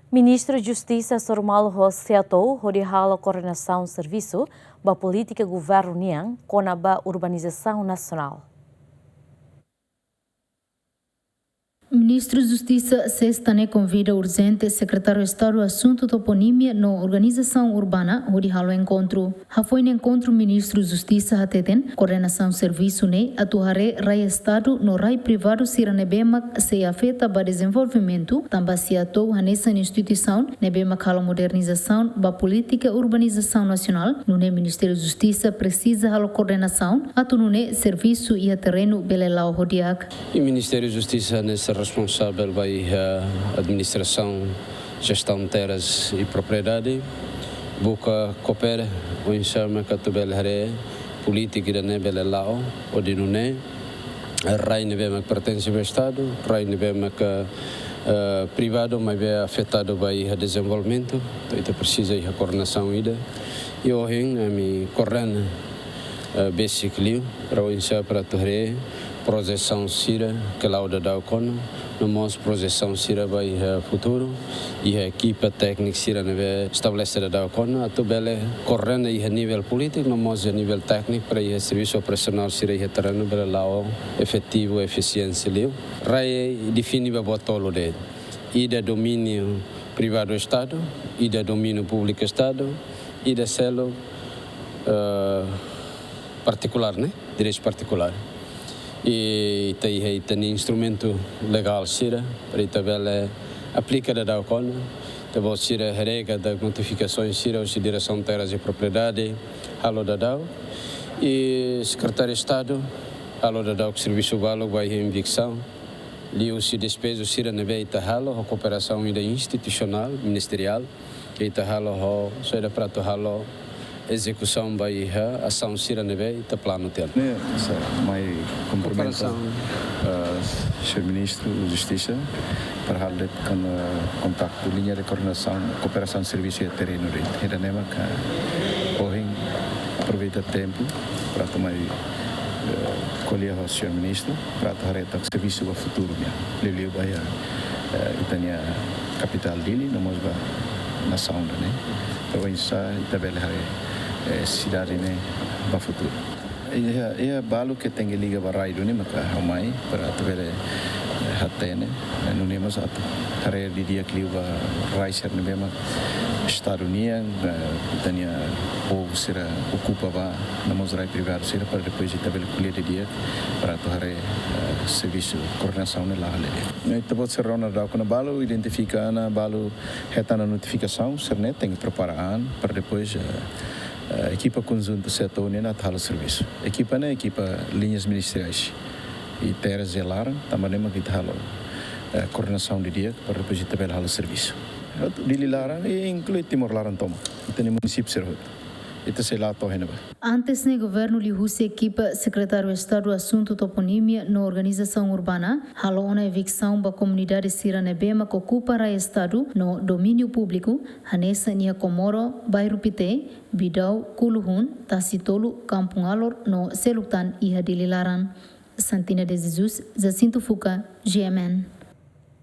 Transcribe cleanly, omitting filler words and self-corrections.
Ministro da Justiça Sormal Roseatou hodihala coordenação serviço da política governo Niang com a urbanização nacional. Ministro da Justiça Sestane convida urgente secretário de Estado Assunto Toponímia na Organização Urbana, onde halo encontro. Foi no encontro Ministro da Justiça Hateten, coordenação serviço ne atuare rai Estado no rai privado Siranebema se afeta para desenvolvimento, também se atou nessa instituição, nebema halo modernização da política urbanização nacional, no Ministério da Justiça precisa halo coordenação, atu no serviço e a terreno belelau hodiak. O Ministério da Justiça nessa responsável vai a administração, gestão de terras e propriedade, busca coopera o enxame que tu belhare política da nebele lao ou de nuné, rai nebema que pertence ao Estado, rai nebema que privado mas é afetado vai a desenvolvimento, então precisa a coordenação ida e hoje me correndo basically para o enxame para torre projeção Sira, que lá o da Ocono, no nosso projeção Sira vai futuro e a equipa técnica Sira neve estabelecida da Ocono, a tubele correndo a nível político, no nosso nível técnico para o serviço operacional Sira e terreno para lá o efetivo eficiência liu. Rai define o botolo de ida domínio privado Estado, ida domínio público Estado, ida selo particular, né? Direito particular. E tem instrumento legal Sira para tabela aplicada da Ocona, também Sira rega da notificações Sira ou direção de terras e propriedade, halo da DAO e secretário de Estado, halo da DAO que serviço valo vai em invicção, liu se despeso Sira neve ita halo a cooperação institucional ministerial, ita halo só era para halo execução vai ação Sira neve ita plano tel. Mai cumprimento Sr. Ministro da Justiça para haler com contato linha de cooperação de serviço e terreno de Iranema que hoje aproveita tempo para tomar colher o Sr. Ministro para tornar o serviço do futuro Lili vai Itania capital dele no mais nação né então isso também cidade né para futuro é balo que tem liga barai do nem maka ramai para ter hatene no nem mas ato tare dia que liga raiser ne bema Estado União tania ou será ocupa va na mosrai privado será para depois de tabela colher de dia para torre serviço coordenação lá ali então pode ser rona da com balo identificar na balo reta na notificação sernet tem que preparar para depois equipa conjunta setor nem natal serviço equipa né equipa linhas ministeriais e terras e lar também nem que halo coordenação de dia para depois tabela halo serviço de lar e inclui Timor Laran toma tem município servo itu sei lá tô renova antes no governo lihusi equipa secretário de Estado Assunto Toponímia na Organização Urbana halo uma evicção da comunidade Siranebema que ocupa o Estado no domínio público hanesa nia Comoro bairro Pite Bidau Kuluhun Tasitolu Kampung Alor no Selutan e Hadililaran Santina de Jesus Jacinto Fuca GMN